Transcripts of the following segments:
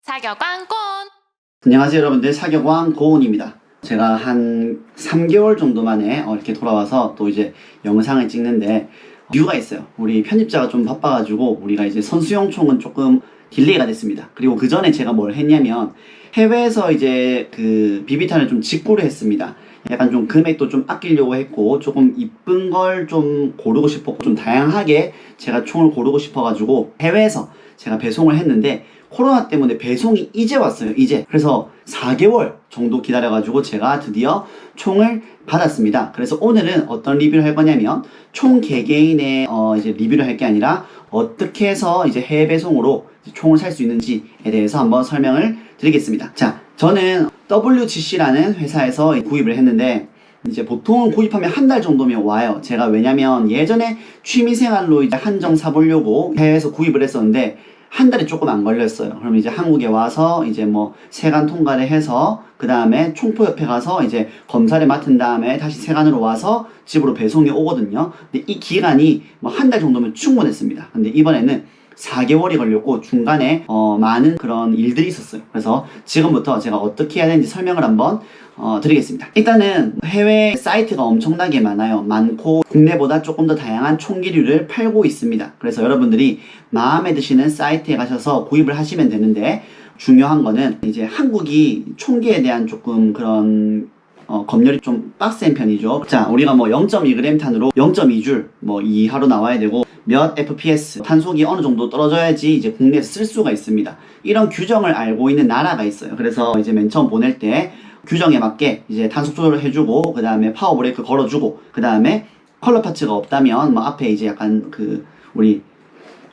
사격왕 꼰! 안녕하세요 여러분들, 사격왕 고은입니다. 제가 한 3개월 정도 만에 이렇게 돌아와서 또 이제 영상을 찍는데 이유가 있어요. 우리 편집자가 좀 바빠가지고 우리가 이제 선수용 총은 조금 딜레이가 됐습니다. 그리고 그 전에 제가 뭘 했냐면 해외에서 이제 그 비비탄을 좀 직구를 했습니다. 약간 좀 금액도 좀 아끼려고 했고 조금 이쁜 걸 좀 고르고 싶었고 좀 다양하게 제가 총을 고르고 싶어가지고 해외에서 제가 배송을 했는데 코로나 때문에 배송이 이제 왔어요. 이제. 그래서 4개월 정도 기다려가지고 제가 드디어 총을 받았습니다. 그래서 오늘은 어떤 리뷰를 할 거냐면 총 개개인의 이제 리뷰를 할 게 아니라 어떻게 해서 이제 해외 배송으로 총을 살 수 있는지에 대해서 한번 설명을 드리겠습니다. 자, 저는 WGC라는 회사에서 구입을 했는데 이제 보통 구입하면 한 달 정도면 와요. 제가 왜냐면 예전에 취미생활로 이제 한정 사보려고 해외에서 구입을 했었는데 한 달이 조금 안 걸렸어요. 그럼 이제 한국에 와서 이제 뭐 세관 통과를 해서 그 다음에 총포협회 가서 이제 검사를 맡은 다음에 다시 세관으로 와서 집으로 배송이 오거든요. 근데 이 기간이 뭐 한 달 정도면 충분했습니다. 근데 이번에는 4개월이 걸렸고 중간에 많은 그런 일들이 있었어요. 그래서 지금부터 제가 어떻게 해야 되는지 설명을 한번 드리겠습니다. 일단은 해외 사이트가 엄청나게 많고 국내보다 조금 더 다양한 총기류를 팔고 있습니다. 그래서 여러분들이 마음에 드시는 사이트에 가셔서 구입을 하시면 되는데 중요한 거는 이제 한국이 총기에 대한 조금 그런 검열이 좀 빡센 편이죠. 자, 우리가 뭐 0.2g 탄으로 0.2줄 뭐 이하로 나와야 되고 몇 FPS 탄속이 어느 정도 떨어져야지 이제 국내에서 쓸 수가 있습니다. 이런 규정을 알고 있는 나라가 있어요. 그래서 이제 맨 처음 보낼 때 규정에 맞게 이제 탄속 조절을 해주고 그 다음에 파워 브레이크 걸어주고 그 다음에 컬러 파츠가 없다면 뭐 앞에 이제 약간 그 우리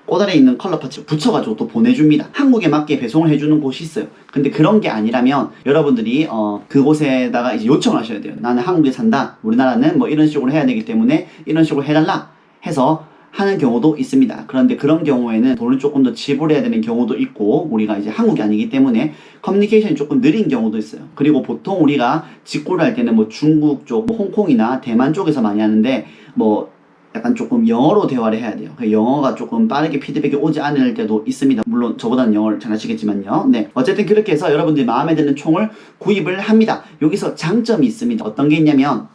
꼬다리에 있는 컬러 파츠 붙여가지고 또 보내줍니다. 한국에 맞게 배송을 해주는 곳이 있어요. 근데 그런 게 아니라면 여러분들이 그곳에다가 이제 요청을 하셔야 돼요. 나는 한국에 산다. 우리나라는 뭐 이런 식으로 해야 되기 때문에 이런 식으로 해달라 해서 하는 경우도 있습니다. 그런데 그런 경우에는 돈을 조금 더 지불해야 되는 경우도 있고 우리가 이제 한국이 아니기 때문에 커뮤니케이션이 조금 느린 경우도 있어요. 그리고 보통 우리가 직구를 할 때는 뭐 중국 쪽, 뭐 홍콩이나 대만 쪽에서 많이 하는데 뭐 약간 조금 영어로 대화를 해야 돼요. 영어가 조금 빠르게 피드백이 오지 않을 때도 있습니다. 물론 저보다는 영어를 잘 하시겠지만요. 네, 어쨌든 그렇게 해서 여러분들이 마음에 드는 총을 구입을 합니다. 여기서 장점이 있습니다. 어떤 게 있냐면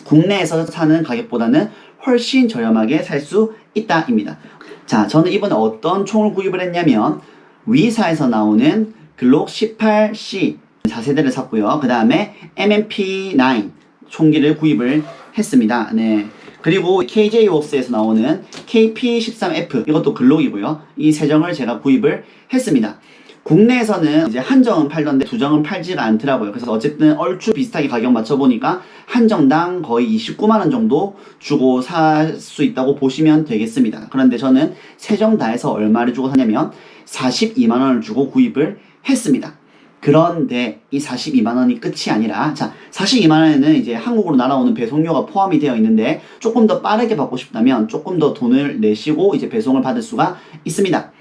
국내에서 사는 가격보다는 훨씬 저렴하게 살 수 있다 입니다. 자, 저는 이번에 어떤 총을 구입을 했냐면 위사에서 나오는 글록 18C 4세대를 샀고요. 그 다음에 MMP9 총기를 구입을 했습니다. 네. 그리고 KJ웍스에서 나오는 KP13F 이것도 글록이고요. 이 세 정을 제가 구입을 했습니다. 국내에서는 이제 한정은 팔던데 두 정은 팔지가 않더라고요. 그래서 어쨌든 얼추 비슷하게 가격 맞춰보니까 한정당 거의 29만원 정도 주고 살 수 있다고 보시면 되겠습니다. 그런데 저는 세 정 다 해서 얼마를 주고 사냐면 42만원을 주고 구입을 했습니다. 그런데 이 42만원이 끝이 아니라 자 42만원에는 이제 한국으로 날아오는 배송료가 포함이 되어 있는데 조금 더 빠르게 받고 싶다면 조금 더 돈을 내시고 이제 배송을 받을 수가 있습니다.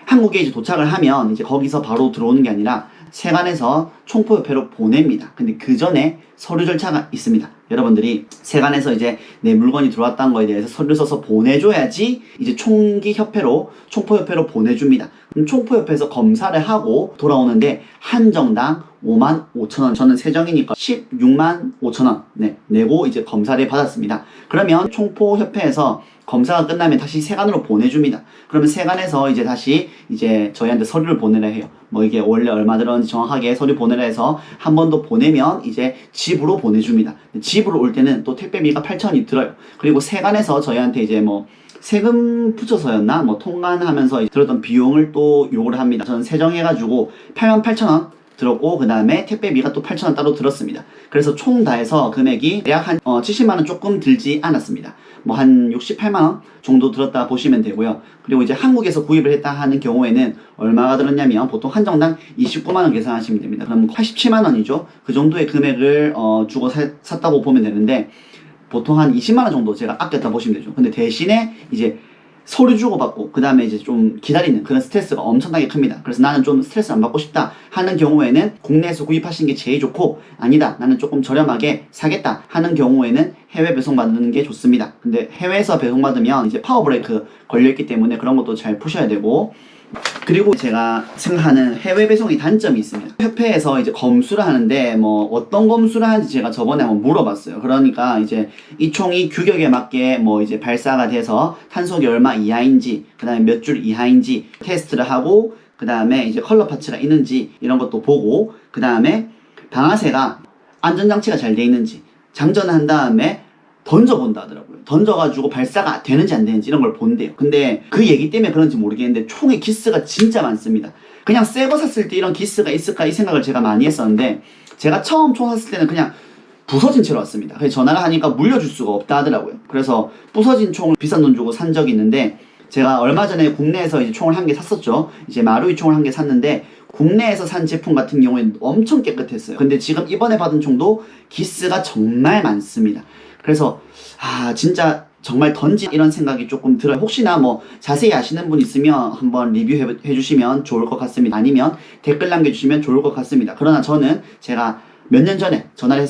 한국에 이제 도착을 하면 이제 거기서 바로 들어오는 게 아니라 세관에서 총포협회로 보냅니다. 근데 그 전에 서류 절차가 있습니다. 여러분들이 세관에서 이제 내 물건이 들어왔다는 거에 대해서 서류 써서 보내줘야지 이제 총기협회로 총포협회로 보내줍니다. 그럼 총포협회에서 검사를 하고 돌아오는데 한정당 55,000원 저는 세정이니까 165,000원 네, 내고 이제 검사를 받았습니다. 그러면 총포협회에서 검사가 끝나면 다시 세관으로 보내줍니다. 그러면 세관에서 이제 다시 이제 저희한테 서류를 보내라 해요. 뭐 이게 원래 얼마 들었는지 정확하게 서류 보내라 해서 한 번 더 보내면 이제 집으로 보내줍니다. 집으로 올 때는 또 택배비가 8,000원이 들어요. 그리고 세관에서 저희한테 이제 뭐 세금 붙여서였나 뭐 통관하면서 들었던 비용을 또 요구를 합니다. 저는 세정해가지고 88,000원 들었고 그 다음에 택배비가 또 8,000원 따로 들었습니다. 그래서 총 다 해서 금액이 약 한 70만원 조금 들지 않았습니다. 뭐 한 68만원 정도 들었다 보시면 되고요. 그리고 이제 한국에서 구입을 했다 하는 경우에는 얼마가 들었냐면 보통 한정당 29만원 계산하시면 됩니다. 그럼 87만원이죠. 그 정도의 금액을 주고 샀다고 보면 되는데 보통 한 20만원 정도 제가 아꼈다 보시면 되죠. 근데 대신에 이제 서류 주고받고 그 다음에 이제 좀 기다리는 그런 스트레스가 엄청나게 큽니다. 그래서 나는 좀 스트레스 안 받고 싶다 하는 경우에는 국내에서 구입하시는 게 제일 좋고 아니다 나는 조금 저렴하게 사겠다 하는 경우에는 해외 배송 받는 게 좋습니다. 근데 해외에서 배송 받으면 이제 파워 브레이크 걸려있기 때문에 그런 것도 잘 푸셔야 되고 그리고 제가 생각하는 해외 배송의 단점이 있습니다. 협회에서 이제 검수를 하는데 뭐 어떤 검수를 하는지 제가 저번에 한번 물어봤어요. 그러니까 이제 이 총이 규격에 맞게 뭐 이제 발사가 돼서 탄속이 얼마 이하인지, 그 다음에 몇 줄 이하인지 테스트를 하고, 그 다음에 이제 컬러 파츠가 있는지 이런 것도 보고, 그 다음에 방아쇠가 안전장치가 잘 돼 있는지 장전을 한 다음에 던져본다 하더라고요. 던져가지고 발사가 되는지 안 되는지 이런 걸 본대요. 근데 그 얘기 때문에 그런지 모르겠는데 총에 기스가 진짜 많습니다. 그냥 새 거 샀을 때 이런 기스가 있을까 이 생각을 제가 많이 했었는데, 제가 처음 총 샀을 때는 그냥 부서진 채로 왔습니다. 그래서 전화를 하니까 물려줄 수가 없다 하더라고요. 그래서 부서진 총을 비싼 돈 주고 산 적이 있는데, 제가 얼마 전에 국내에서 이제 총을 한 개 샀었죠. 이제 마루이 총을 한 개 샀는데 국내에서 산 제품 같은 경우에는 엄청 깨끗했어요. 근데 지금 이번에 받은 총도 기스가 정말 많습니다. 그래서 진짜 정말 던지 이런 생각이 조금 들어요. 혹시나 뭐 자세히 아시는 분 있으면 한번 리뷰해 주시면 좋을 것 같습니다. 아니면 댓글 남겨주시면 좋을 것 같습니다. 그러나 저는 제가 몇 년 전에 전화를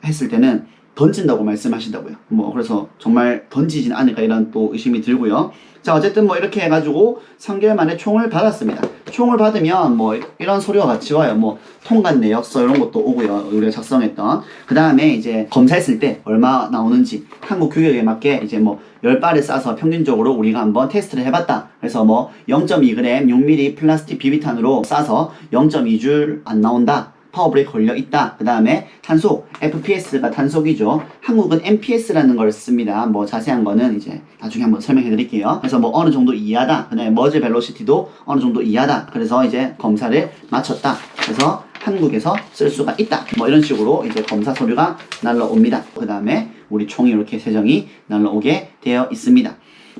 했을 때는 던진다고 말씀하신다고요. 뭐 그래서 정말 던지진 않을까 이런 또 의심이 들고요. 자, 어쨌든 뭐 이렇게 해가지고 3개월 만에 총을 받았습니다. 총을 받으면 뭐 이런 서류가 같이 와요. 뭐 통관 내역서 이런 것도 오고요. 우리가 작성했던. 그 다음에 이제 검사했을 때 얼마 나오는지 한국 규격에 맞게 이제 뭐 10발을 싸서 평균적으로 우리가 한번 테스트를 해봤다. 그래서 뭐 0.2g 6mm 플라스틱 비비탄으로 싸서 0.2줄 안 나온다. 파워브레이크 걸려있다. 그 다음에 탄속, FPS가 탄속이죠. 한국은 MPS라는 걸 씁니다. 뭐 자세한 거는 이제 나중에 한번 설명해 드릴게요. 그래서 뭐 어느 정도 이하다. 그 다음에 머즈 벨로시티도 어느 정도 이하다. 그래서 이제 검사를 마쳤다. 그래서 한국에서 쓸 수가 있다. 뭐 이런 식으로 이제 검사 서류가 날라옵니다. 그 다음에 우리 총이 이렇게 세정이 날라오게 되어 있습니다.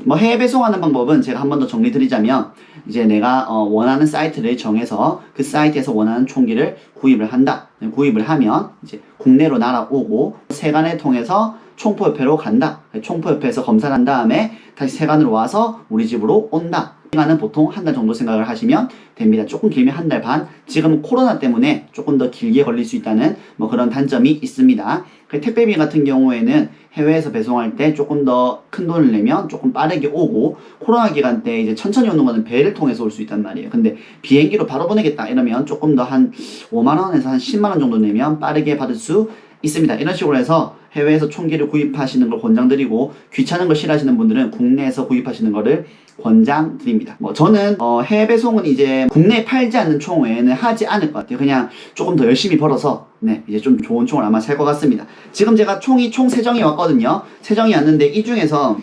뭐 해외 배송하는 방법은 제가 한 번 더 정리 드리자면, 이제 내가 원하는 사이트를 정해서 그 사이트에서 원하는 총기를 구입을 한다. 구입을 하면 이제 국내로 날아오고 세관을 통해서 총포협회로 간다. 총포협회에서 검사를 한 다음에 다시 세관으로 와서 우리 집으로 온다. 시간은 보통 한 달 정도 생각을 하시면 됩니다. 조금 길면 한 달 반. 지금은 코로나 때문에 조금 더 길게 걸릴 수 있다는 뭐 그런 단점이 있습니다. 택배비 같은 경우에는 해외에서 배송할 때 조금 더 큰 돈을 내면 조금 빠르게 오고, 코로나 기간 때 이제 천천히 오는 거는 배를 통해서 올 수 있단 말이에요. 근데 비행기로 바로 보내겠다 이러면 조금 더 한 5만원에서 한 10만원 정도 내면 빠르게 받을 수 있습니다. 이런 식으로 해서 해외에서 총기를 구입하시는 걸 권장드리고, 귀찮은 걸 싫어하시는 분들은 국내에서 구입하시는 거를 권장드립니다. 뭐 저는 해외 배송은 이제 국내에 팔지 않는 총 외에는 하지 않을 것 같아요. 그냥 조금 더 열심히 벌어서 이제 좀 좋은 총을 아마 살 것 같습니다. 지금 제가 총 3정이 왔거든요. 3정이 왔는데 이 중에서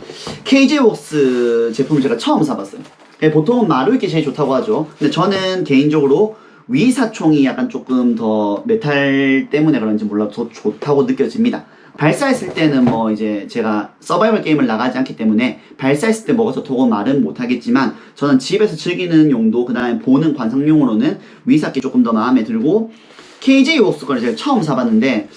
KJ웍스 제품 제가 처음 사봤어요. 보통은 마루이게 제일 좋다고 하죠. 근데 저는 개인적으로 위사총이 약간 조금 더 메탈 때문에 그런지 몰라도 더 좋다고 느껴집니다. 발사했을 때는 뭐 이제 제가 서바이벌 게임을 나가지 않기 때문에 발사했을 때 먹어서 도고 말은 못하겠지만, 저는 집에서 즐기는 용도, 그 다음에 보는 관상용으로는 위사께 조금 더 마음에 들고, KJ웍스 거를 제가 처음 사봤는데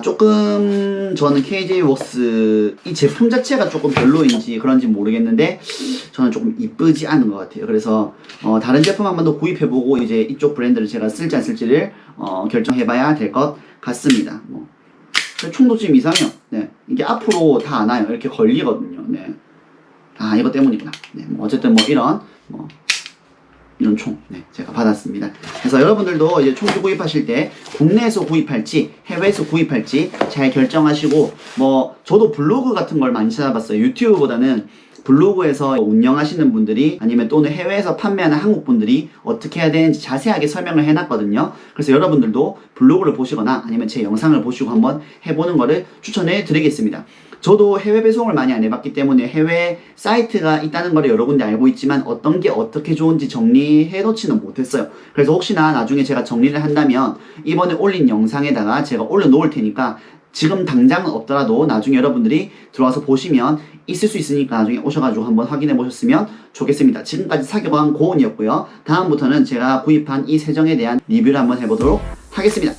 조금 저는 KJ웍스 이 제품 자체가 조금 별로인지 그런지 모르겠는데 저는 조금 이쁘지 않은 것 같아요. 그래서 다른 제품 한 번 더 구입해보고 이제 이쪽 브랜드를 제가 쓸지 안 쓸지를 결정해봐야 될 것 같습니다. 뭐 총도 지금 이상해요. 이게 앞으로 다 안 와요. 이렇게 걸리거든요. 이거 때문이구나. 뭐 어쨌든 뭐 이런 총 제가 받았습니다. 그래서 여러분들도 이제 총기 구입하실 때 국내에서 구입할지 해외에서 구입할지 잘 결정하시고, 뭐 저도 블로그 같은 걸 많이 찾아봤어요. 유튜브보다는 블로그에서 운영하시는 분들이 아니면 또는 해외에서 판매하는 한국 분들이 어떻게 해야 되는지 자세하게 설명을 해놨거든요. 그래서 여러분들도 블로그를 보시거나 아니면 제 영상을 보시고 한번 해보는 거를 추천해 드리겠습니다. 저도 해외 배송을 많이 안 해봤기 때문에 해외 사이트가 있다는 걸 여러 군데 알고 있지만 어떤 게 어떻게 좋은지 정리해 놓지는 못했어요. 그래서 혹시나 나중에 제가 정리를 한다면 이번에 올린 영상에다가 제가 올려놓을 테니까 지금 당장은 없더라도 나중에 여러분들이 들어와서 보시면 있을 수 있으니까 나중에 오셔가지고 한번 확인해 보셨으면 좋겠습니다. 지금까지 사격왕 고은이었고요. 다음부터는 제가 구입한 이 3정에 대한 리뷰를 한번 해보도록 하겠습니다.